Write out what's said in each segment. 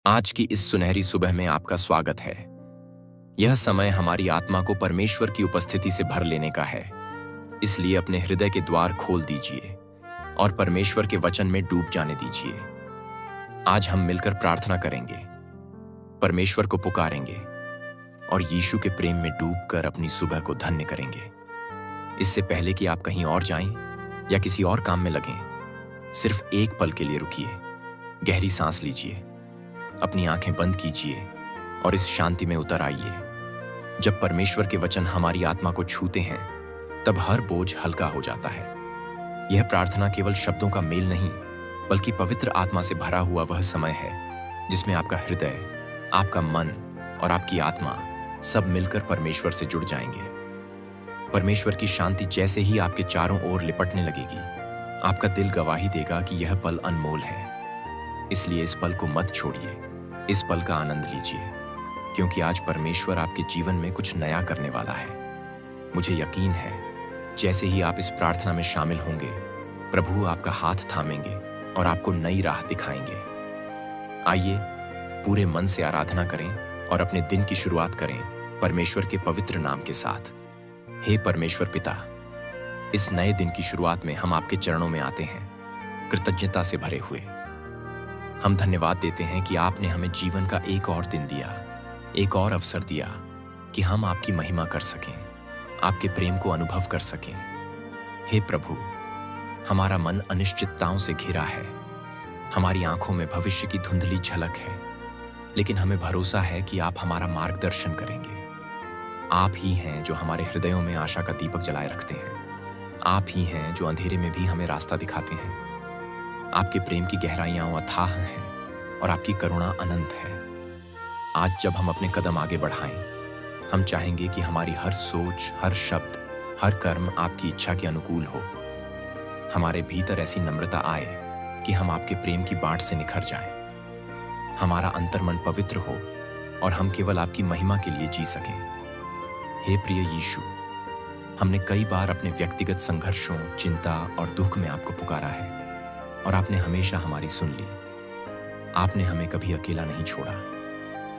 आज की इस सुनहरी सुबह में आपका स्वागत है। यह समय हमारी आत्मा को परमेश्वर की उपस्थिति से भर लेने का है। इसलिए अपने हृदय के द्वार खोल दीजिए और परमेश्वर के वचन में डूब जाने दीजिए। आज हम मिलकर प्रार्थना करेंगे, परमेश्वर को पुकारेंगे और यीशु के प्रेम में डूबकर अपनी सुबह को धन्य करेंगे। इससे पहले कि आप कहीं और जाएं या किसी और काम में लगें, सिर्फ एक पल के लिए रुकिए, गहरी सांस लीजिए, अपनी आंखें बंद कीजिए और इस शांति में उतर आइए। जब परमेश्वर के वचन हमारी आत्मा को छूते हैं, तब हर बोझ हल्का हो जाता है। यह प्रार्थना केवल शब्दों का मेल नहीं, बल्कि पवित्र आत्मा से भरा हुआ वह समय है जिसमें आपका हृदय, आपका मन और आपकी आत्मा सब मिलकर परमेश्वर से जुड़ जाएंगे। परमेश्वर की शांति जैसे ही आपके चारों ओर लिपटने लगेगी, आपका दिल गवाही देगा कि यह पल अनमोल है। इसलिए इस पल को मत छोड़िए, इस पल का आनंद लीजिए, क्योंकि आज परमेश्वर आपके जीवन में कुछ नया करने वाला है। मुझे यकीन है, जैसे ही आप इस प्रार्थना में शामिल होंगे, प्रभु आपका हाथ थामेंगे और आपको नई राह दिखाएंगे। आइए पूरे मन से आराधना करें और अपने दिन की शुरुआत करें परमेश्वर के पवित्र नाम के साथ। हे परमेश्वर पिता, इस नए दिन की शुरुआत में हम आपके चरणों में आते हैं, कृतज्ञता से भरे हुए। हम धन्यवाद देते हैं कि आपने हमें जीवन का एक और दिन दिया, एक और अवसर दिया कि हम आपकी महिमा कर सकें, आपके प्रेम को अनुभव कर सकें। हे प्रभु, हमारा मन अनिश्चितताओं से घिरा है, हमारी आंखों में भविष्य की धुंधली झलक है, लेकिन हमें भरोसा है कि आप हमारा मार्गदर्शन करेंगे। आप ही हैं जो हमारे हृदयों में आशा का दीपक जलाए रखते हैं। आप ही हैं जो अंधेरे में भी हमें रास्ता दिखाते हैं। आपके प्रेम की गहराइयां अथाह हैं और आपकी करुणा अनंत है। आज जब हम अपने कदम आगे बढ़ाएं, हम चाहेंगे कि हमारी हर सोच, हर शब्द, हर कर्म आपकी इच्छा के अनुकूल हो। हमारे भीतर ऐसी नम्रता आए कि हम आपके प्रेम की बाढ़ से निखर जाएं। हमारा अंतर्मन पवित्र हो और हम केवल आपकी महिमा के लिए जी सकें। हे प्रिय यीशु, हमने कई बार अपने व्यक्तिगत संघर्षों, चिंता और दुख में आपको पुकारा है और आपने हमेशा हमारी सुन ली। आपने हमें कभी अकेला नहीं छोड़ा।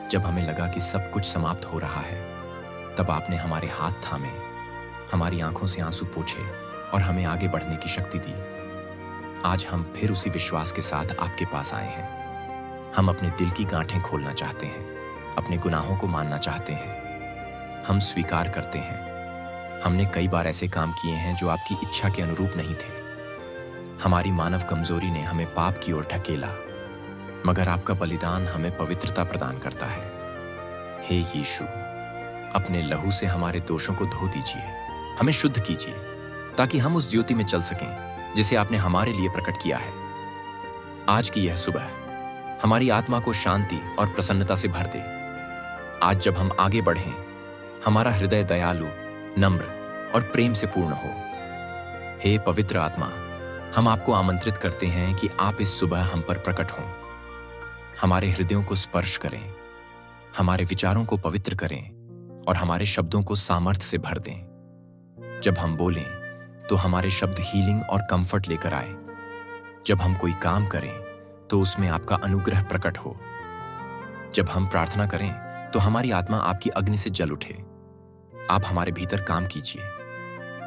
जब हमें लगा कि सब कुछ समाप्त हो रहा है, तब आपने हमारे हाथ थामे, हमारी आंखों से आंसू पोंछे और हमें आगे बढ़ने की शक्ति दी। आज हम फिर उसी विश्वास के साथ आपके पास आए हैं। हम अपने दिल की गांठें खोलना चाहते हैं, अपने गुनाहों को मानना चाहते हैं। हम स्वीकार करते हैं, हमने कई बार ऐसे काम किए हैं जो आपकी इच्छा के अनुरूप नहीं थे। हमारी मानव कमजोरी ने हमें पाप की ओर ढकेला, मगर आपका बलिदान हमें पवित्रता प्रदान करता है। हे यीशु, अपने लहू से हमारे दोषों को धो दीजिए, हमें शुद्ध कीजिए, ताकि हम उस ज्योति में चल सकें जिसे आपने हमारे लिए प्रकट किया है। आज की यह सुबह हमारी आत्मा को शांति और प्रसन्नता से भर दे। आज जब हम आगे बढ़ें, हमारा हृदय दयालु, नम्र और प्रेम से पूर्ण हो। हे पवित्र आत्मा, हम आपको आमंत्रित करते हैं कि आप इस सुबह हम पर प्रकट हों। हमारे हृदयों को स्पर्श करें, हमारे विचारों को पवित्र करें और हमारे शब्दों को सामर्थ्य से भर दें। जब हम बोलें तो हमारे शब्द हीलिंग और कंफर्ट लेकर आए। जब हम कोई काम करें तो उसमें आपका अनुग्रह प्रकट हो। जब हम प्रार्थना करें तो हमारी आत्मा आपकी अग्नि से जल उठे। आप हमारे भीतर काम कीजिए,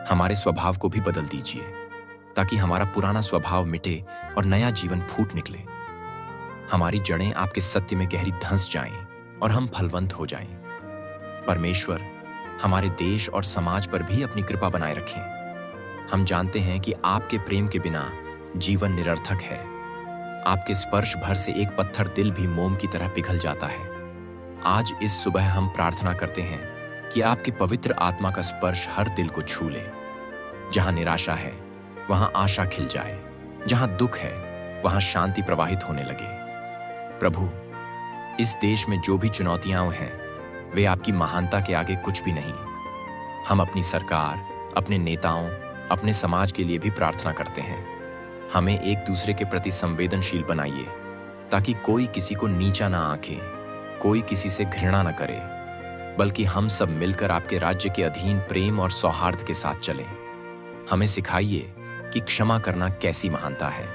हमारे स्वभाव को भी बदल दीजिए, ताकि हमारा पुराना स्वभाव मिटे और नया जीवन फूट निकले। हमारी जड़ें आपके सत्य में गहरी धंस जाएं और हम फलवंत हो जाएं। परमेश्वर हमारे देश और समाज पर भी अपनी कृपा बनाए रखें। हम जानते हैं कि आपके प्रेम के बिना जीवन निरर्थक है। आपके स्पर्श भर से एक पत्थर दिल भी मोम की तरह पिघल जाता है। आज इस सुबह हम प्रार्थना करते हैं कि आपके पवित्र आत्मा का स्पर्श हर दिल को छू ले। जहां निराशा है, वहां आशा खिल जाए। जहां दुख है, वहां शांति प्रवाहित होने लगे। प्रभु, इस देश में जो भी चुनौतियां हैं, वे आपकी महानता के आगे कुछ भी नहीं। हम अपनी सरकार, अपने नेताओं, अपने समाज के लिए भी प्रार्थना करते हैं। हमें एक दूसरे के प्रति संवेदनशील बनाइए, ताकि कोई किसी को नीचा ना आंके, कोई किसी से घृणा न करे, बल्कि हम सब मिलकर आपके राज्य के अधीन प्रेम और सौहार्द के साथ चलें। हमें सिखाइए कि क्षमा करना कैसी महानता है।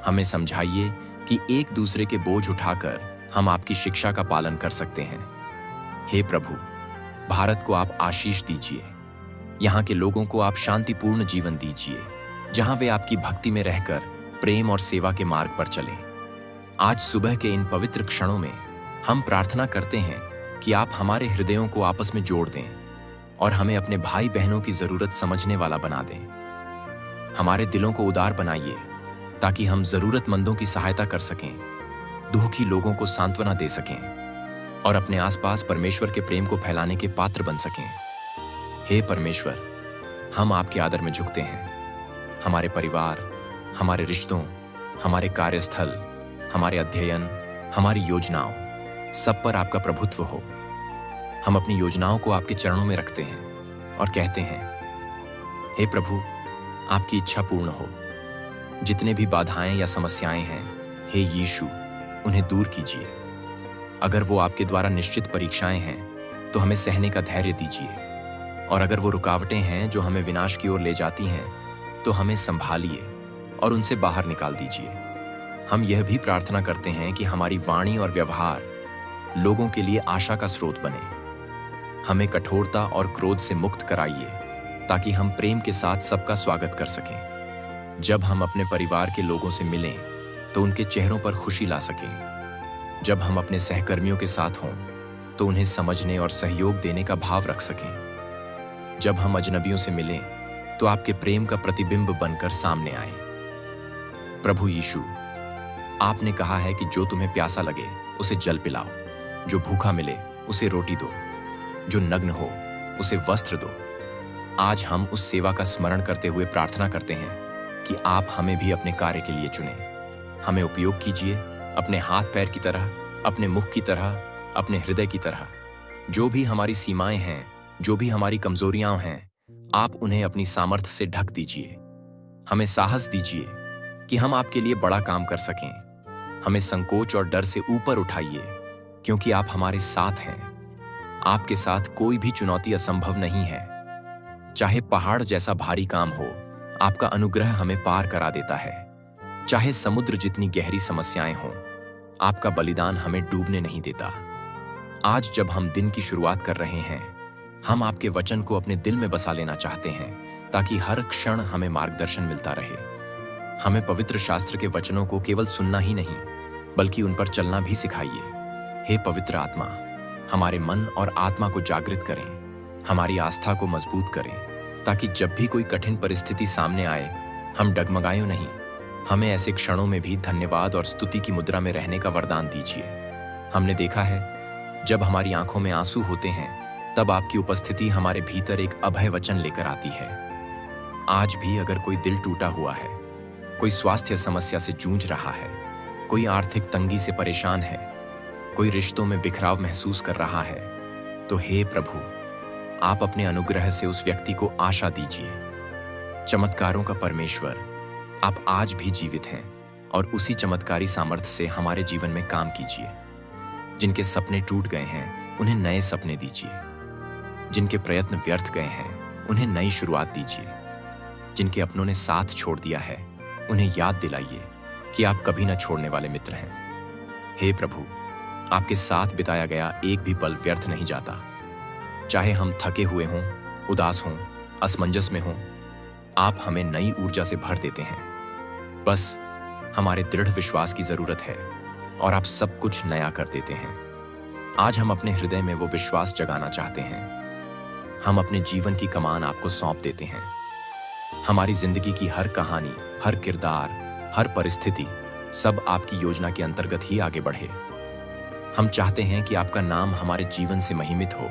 हमें समझाइए कि एक दूसरे के बोझ उठाकर हम आपकी शिक्षा का पालन कर सकते हैं। हे प्रभु, भारत को आप आशीष दीजिए। यहाँ के लोगों को आप शांतिपूर्ण जीवन दीजिए, जहां वे आपकी भक्ति में रहकर प्रेम और सेवा के मार्ग पर चलें। आज सुबह के इन पवित्र क्षणों में हम प्रार्थना करते हैं कि आप हमारे हृदयों को आपस में जोड़ दें और हमें अपने भाई बहनों की जरूरत समझने वाला बना दें। हमारे दिलों को उदार बनाइए ताकि हम जरूरतमंदों की सहायता कर सकें, दुखी लोगों को सांत्वना दे सकें और अपने आसपास परमेश्वर के प्रेम को फैलाने के पात्र बन सकें। हे परमेश्वर, हम आपके आदर में झुकते हैं। हमारे परिवार, हमारे रिश्तों, हमारे कार्यस्थल, हमारे अध्ययन, हमारी योजनाओं, सब पर आपका प्रभुत्व हो। हम अपनी योजनाओं को आपके चरणों में रखते हैं और कहते हैं, हे प्रभु, आपकी इच्छा पूर्ण हो। जितने भी बाधाएं या समस्याएं हैं, हे यीशु, उन्हें दूर कीजिए। अगर वो आपके द्वारा निश्चित परीक्षाएं हैं तो हमें सहने का धैर्य दीजिए, और अगर वो रुकावटें हैं जो हमें विनाश की ओर ले जाती हैं तो हमें संभालिए और उनसे बाहर निकाल दीजिए। हम यह भी प्रार्थना करते हैं कि हमारी वाणी और व्यवहार लोगों के लिए आशा का स्रोत बने। हमें कठोरता और क्रोध से मुक्त कराइए ताकि हम प्रेम के साथ सबका स्वागत कर सकें। जब हम अपने परिवार के लोगों से मिलें तो उनके चेहरों पर खुशी ला सकें। जब हम अपने सहकर्मियों के साथ हों तो उन्हें समझने और सहयोग देने का भाव रख सकें। जब हम अजनबियों से मिलें तो आपके प्रेम का प्रतिबिंब बनकर सामने आए। प्रभु यीशु, आपने कहा है कि जो तुम्हें प्यासा लगे उसे जल पिलाओ, जो भूखा मिले उसे रोटी दो, जो नग्न हो उसे वस्त्र दो। आज हम उस सेवा का स्मरण करते हुए प्रार्थना करते हैं कि आप हमें भी अपने कार्य के लिए चुनें। हमें उपयोग कीजिए अपने हाथ पैर की तरह, अपने मुख की तरह, अपने हृदय की तरह। जो भी हमारी सीमाएं हैं, जो भी हमारी कमजोरियां हैं, आप उन्हें अपनी सामर्थ्य से ढक दीजिए। हमें साहस दीजिए कि हम आपके लिए बड़ा काम कर सकें। हमें संकोच और डर से ऊपर उठाइए, क्योंकि आप हमारे साथ हैं। आपके साथ कोई भी चुनौती असंभव नहीं है। चाहे पहाड़ जैसा भारी काम हो, आपका अनुग्रह हमें पार करा देता है। चाहे समुद्र जितनी गहरी समस्याएं हों, आपका बलिदान हमें डूबने नहीं देता। आज जब हम दिन की शुरुआत कर रहे हैं, हम आपके वचन को अपने दिल में बसा लेना चाहते हैं ताकि हर क्षण हमें मार्गदर्शन मिलता रहे। हमें पवित्र शास्त्र के वचनों को केवल सुनना ही नहीं, बल्कि उन पर चलना भी सिखाइए। हे पवित्र आत्मा, हमारे मन और आत्मा को जागृत करें, हमारी आस्था को मजबूत करें, ताकि जब भी कोई कठिन परिस्थिति सामने आए, हम डगमगाएं नहीं। हमें ऐसे क्षणों में भी धन्यवाद और स्तुति की मुद्रा में रहने का वरदान दीजिए। हमने देखा है, जब हमारी आंखों में आंसू होते हैं, तब आपकी उपस्थिति हमारे भीतर एक अभय वचन लेकर आती है। आज भी अगर कोई दिल टूटा हुआ है, कोई स्वास्थ्य समस्या से जूझ रहा है, कोई आर्थिक तंगी से परेशान है, कोई रिश्तों में बिखराव महसूस कर रहा है, तो हे प्रभु, आप अपने अनुग्रह से उस व्यक्ति को आशा दीजिए। चमत्कारों का परमेश्वर, आप आज भी जीवित हैं और उसी चमत्कारी सामर्थ्य से हमारे जीवन में काम कीजिए। जिनके सपने टूट गए हैं, उन्हें नए सपने दीजिए। जिनके प्रयत्न व्यर्थ गए हैं, उन्हें नई शुरुआत दीजिए। जिनके अपनों ने साथ छोड़ दिया है, उन्हें याद दिलाइए कि आप कभी न छोड़ने वाले मित्र हैं। हे प्रभु, आपके साथ बिताया गया एक भी पल व्यर्थ नहीं जाता। चाहे हम थके हुए हों, उदास हों, असमंजस में हों, आप हमें नई ऊर्जा से भर देते हैं। बस हमारे दृढ़ विश्वास की जरूरत है और आप सब कुछ नया कर देते हैं। आज हम अपने हृदय में वो विश्वास जगाना चाहते हैं। हम अपने जीवन की कमान आपको सौंप देते हैं। हमारी जिंदगी की हर कहानी, हर किरदार, हर परिस्थिति, सब आपकी योजना के अंतर्गत ही आगे बढ़े। हम चाहते हैं कि आपका नाम हमारे जीवन से महिमित हो।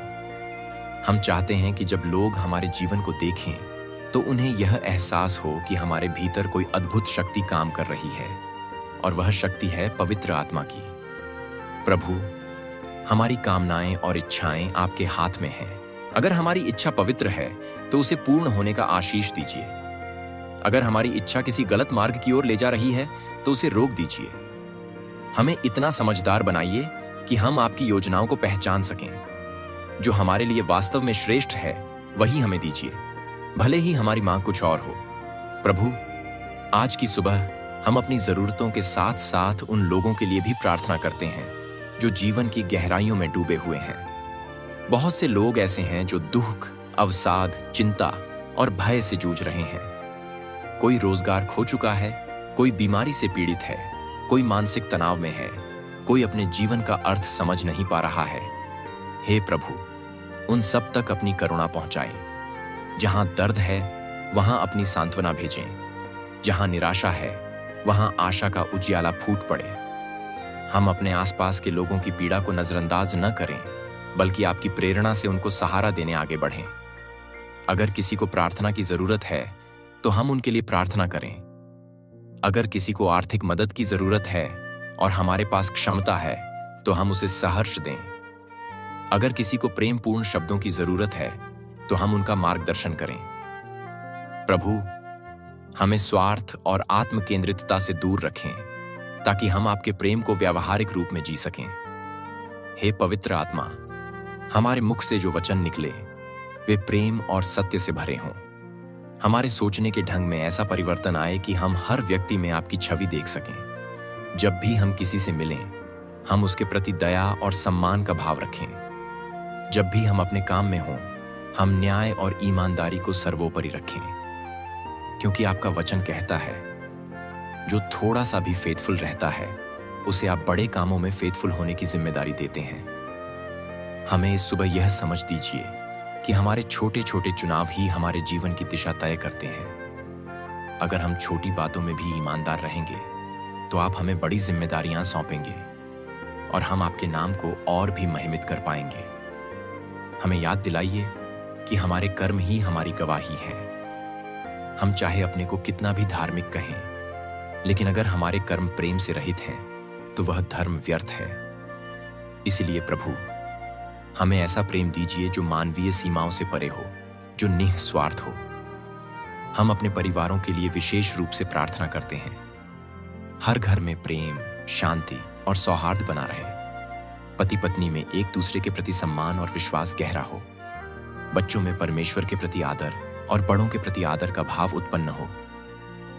हम चाहते हैं कि जब लोग हमारे जीवन को देखें तो उन्हें यह एहसास हो कि हमारे भीतर कोई अद्भुत शक्ति काम कर रही है, और वह शक्ति है पवित्र आत्मा की। प्रभु, हमारी कामनाएं और इच्छाएं आपके हाथ में हैं। अगर हमारी इच्छा पवित्र है तो उसे पूर्ण होने का आशीष दीजिए। अगर हमारी इच्छा किसी गलत मार्ग की ओर ले जा रही है तो उसे रोक दीजिए। हमें इतना समझदार बनाइए कि हम आपकी योजनाओं को पहचान सकें। जो हमारे लिए वास्तव में श्रेष्ठ है, वही हमें दीजिए, भले ही हमारी मांग कुछ और हो। प्रभु, आज की सुबह हम अपनी जरूरतों के साथ साथ उन लोगों के लिए भी प्रार्थना करते हैं जो जीवन की गहराइयों में डूबे हुए हैं। बहुत से लोग ऐसे हैं जो दुख, अवसाद, चिंता और भय से जूझ रहे हैं। कोई रोजगार खो चुका है, कोई बीमारी से पीड़ित है, कोई मानसिक तनाव में है, कोई अपने जीवन का अर्थ समझ नहीं पा रहा है। हे प्रभु, उन सब तक अपनी करुणा पहुंचाएं। जहां दर्द है वहां अपनी सांत्वना भेजें। जहां निराशा है वहां आशा का उजियाला फूट पड़े। हम अपने आसपास के लोगों की पीड़ा को नजरअंदाज न करें, बल्कि आपकी प्रेरणा से उनको सहारा देने आगे बढ़ें। अगर किसी को प्रार्थना की जरूरत है तो हम उनके लिए प्रार्थना करें। अगर किसी को आर्थिक मदद की जरूरत है और हमारे पास क्षमता है तो हम उसे सहर्ष दें। अगर किसी को प्रेमपूर्ण शब्दों की जरूरत है तो हम उनका मार्गदर्शन करें। प्रभु, हमें स्वार्थ और आत्म केंद्रितता से दूर रखें ताकि हम आपके प्रेम को व्यावहारिक रूप में जी सकें। हे पवित्र आत्मा, हमारे मुख से जो वचन निकले वे प्रेम और सत्य से भरे हों। हमारे सोचने के ढंग में ऐसा परिवर्तन आए कि हम हर व्यक्ति में आपकी छवि देख सकें। जब भी हम किसी से मिलें, हम उसके प्रति दया और सम्मान का भाव रखें। जब भी हम अपने काम में हों, हम न्याय और ईमानदारी को सर्वोपरि रखें, क्योंकि आपका वचन कहता है, जो थोड़ा सा भी फेथफुल रहता है उसे आप बड़े कामों में फेथफुल होने की जिम्मेदारी देते हैं। हमें इस सुबह यह समझ दीजिए कि हमारे छोटे छोटे चुनाव ही हमारे जीवन की दिशा तय करते हैं। अगर हम छोटी बातों में भी ईमानदार रहेंगे तो आप हमें बड़ी जिम्मेदारियां सौंपेंगे और हम आपके नाम को और भी महिमित कर पाएंगे। हमें याद दिलाइए कि हमारे कर्म ही हमारी गवाही है। हम चाहे अपने को कितना भी धार्मिक कहें, लेकिन अगर हमारे कर्म प्रेम से रहित हैं तो वह धर्म व्यर्थ है। इसलिए प्रभु, हमें ऐसा प्रेम दीजिए जो मानवीय सीमाओं से परे हो, जो निस्वार्थ हो। हम अपने परिवारों के लिए विशेष रूप से प्रार्थना करते हैं। हर घर में प्रेम, शांति और सौहार्द बना रहे। पति पत्नी में एक दूसरे के प्रति सम्मान और विश्वास गहरा हो। बच्चों में परमेश्वर के प्रति आदर और बड़ों के प्रति आदर का भाव उत्पन्न हो।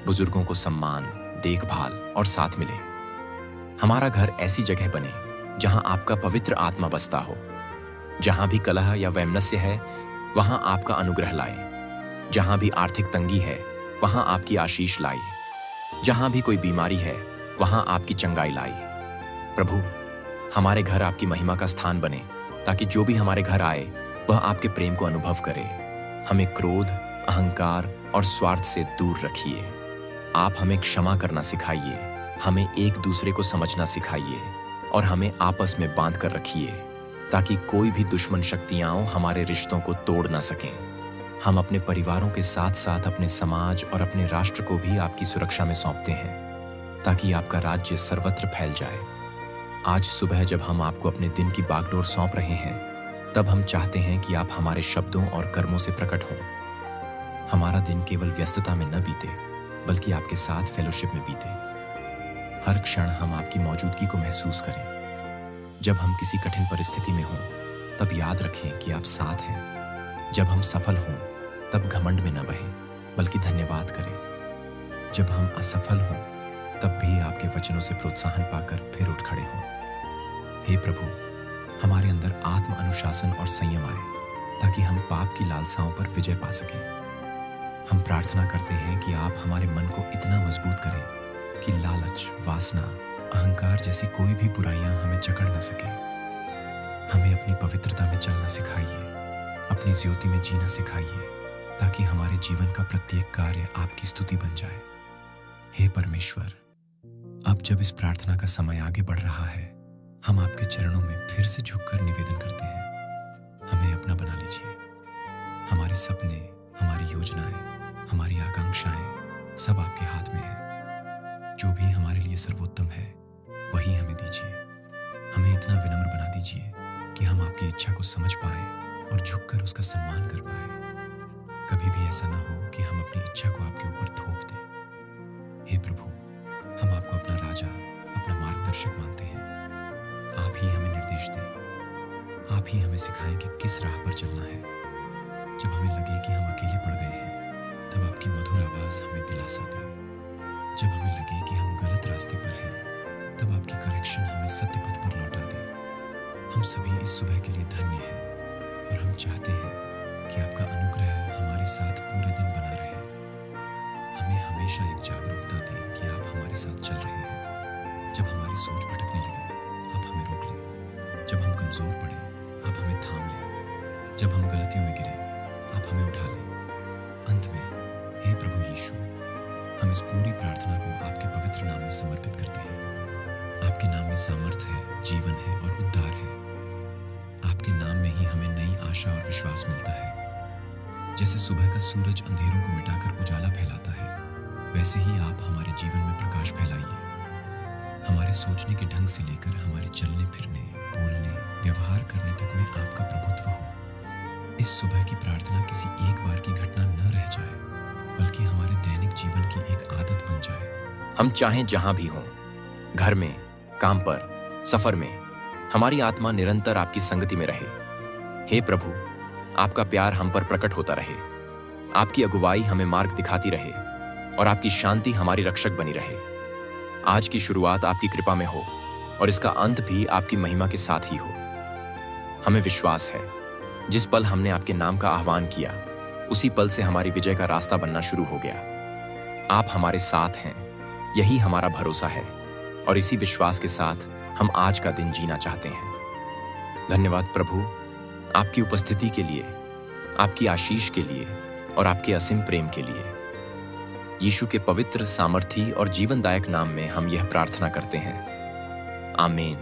बुजुर्गों को सम्मान, देखभाल और साथ मिले। हमारा घर ऐसी जगह बने जहां आपका पवित्र आत्मा बसता हो। जहां भी कलह या वैमनस्य है वहां आपका अनुग्रह लाए। जहां भी आर्थिक तंगी है वहां आपकी आशीष लाई। जहां भी कोई बीमारी है वहां आपकी चंगाई लाई। प्रभु, हमारे घर आपकी महिमा का स्थान बने ताकि जो भी हमारे घर आए वह आपके प्रेम को अनुभव करे। हमें क्रोध, अहंकार और स्वार्थ से दूर रखिए। आप हमें क्षमा करना सिखाइए, हमें एक दूसरे को समझना सिखाइए और हमें आपस में बांध कर रखिए ताकि कोई भी दुश्मन शक्तियां हमारे रिश्तों को तोड़ न सकें। हम अपने परिवारों के साथ साथ अपने समाज और अपने राष्ट्र को भी आपकी सुरक्षा में सौंपते हैं ताकि आपका राज्य सर्वत्र फैल जाए। आज सुबह जब हम आपको अपने दिन की बागडोर सौंप रहे हैं, तब हम चाहते हैं कि आप हमारे शब्दों और कर्मों से प्रकट हों। हमारा दिन केवल व्यस्तता में न बीते, बल्कि आपके साथ फेलोशिप में बीते। हर क्षण हम आपकी मौजूदगी को महसूस करें। जब हम किसी कठिन परिस्थिति में हों, तब याद रखें कि आप साथ हैं। जब हम सफल हों, तब घमंड में न बहें, बल्कि धन्यवाद करें। जब हम असफल हों, तब भी आपके वचनों से प्रोत्साहन पाकर फिर उठ खड़े हों। हे प्रभु, हमारे अंदर आत्म अनुशासन और संयम आए ताकि हम पाप की लालसाओं पर विजय पा सकें। हम प्रार्थना करते हैं कि आप हमारे मन को इतना मजबूत करें कि लालच, वासना, अहंकार जैसी कोई भी बुराइयां हमें जकड़ न सके। हमें अपनी पवित्रता में चलना सिखाइए, अपनी ज्योति में जीना सिखाइए ताकि हमारे जीवन का प्रत्येक कार्य आपकी स्तुति बन जाए। हे परमेश्वर, अब जब इस प्रार्थना का समय आगे बढ़ रहा है, हम आपके चरणों में फिर से झुककर निवेदन करते हैं, हमें अपना बना लीजिए। हमारे सपने, हमारी योजनाएं, हमारी आकांक्षाएं सब आपके हाथ में हैं। जो भी हमारे लिए सर्वोत्तम है वही हमें दीजिए। हमें इतना विनम्र बना दीजिए कि हम आपकी इच्छा को समझ पाएं और झुककर उसका सम्मान कर पाएं। कभी भी ऐसा ना हो कि हम अपनी इच्छा को आपके ऊपर थोप दें। हे प्रभु, हम आपको अपना राजा, अपना मार्गदर्शक मानते हैं। आप ही हमें निर्देश दें। आप ही हमें सिखाएं कि किस राह पर चलना है। जब हमें लगे कि हम अकेले पड़ गए हैं, तब आपकी मधुर आवाज हमें दिलासा दे। जब हमें लगे कि हम गलत रास्ते पर हैं, तब आपकी करेक्शन हमें सत्य पथ पर लौटा दे। हम सभी इस सुबह के लिए धन्य हैं और हम चाहते हैं कि आपका अनुग्रह हमारे साथ पूरे दिन बना रहे। हमें हमेशा एक जागरूकता दें कि आप हमारे साथ चल रहे हैं। जब हमारी सोच भटकने लगे, आप हमें रोक लें। जब हम कमज़ोर पड़े, आप हमें थाम लें। जब हम गलतियों में गिरे, आप हमें उठा लें। अंत में, हे प्रभु यीशु, हम इस पूरी प्रार्थना को आपके पवित्र नाम में समर्पित करते हैं। आपके नाम में सामर्थ्य है, जीवन है और उद्धार है। आपके नाम में ही हमें नई आशा और विश्वास मिलता है। जैसे सुबह का सूरज अंधेरों को मिटाकर उजाला फैलाता है, वैसे ही आप हमारे जीवन में प्रकाश फैलाइए। हमारे सोचने के ढंग से लेकर हमारे चलने फिरने, बोलने, व्यवहार करने तक में आपका प्रभुत्व हो। इस सुबह की प्रार्थना किसी एक बार की घटना न रह जाए, बल्कि हमारे दैनिक जीवन की एक आदत बन जाए। हम चाहें जहां भी हों, घर में, काम पर, सफर में, हमारी आत्मा निरंतर आपकी संगति में रहे। हे प्रभु, आपका प्यार हम पर प्रकट होता रहे। आपकी अगुवाई हमें मार्ग दिखाती रहे और आपकी शांति हमारी रक्षक बनी रहे। आज की शुरुआत आपकी कृपा में हो और इसका अंत भी आपकी महिमा के साथ ही हो। हमें विश्वास है, जिस पल हमने आपके नाम का आह्वान किया, उसी पल से हमारी विजय का रास्ता बनना शुरू हो गया। आप हमारे साथ हैं, यही हमारा भरोसा है और इसी विश्वास के साथ हम आज का दिन जीना चाहते हैं। धन्यवाद प्रभु, आपकी उपस्थिति के लिए, आपकी आशीष के लिए और आपके असीम प्रेम के लिए। यीशु के पवित्र, सामर्थी और जीवनदायक नाम में हम यह प्रार्थना करते हैं। आमीन।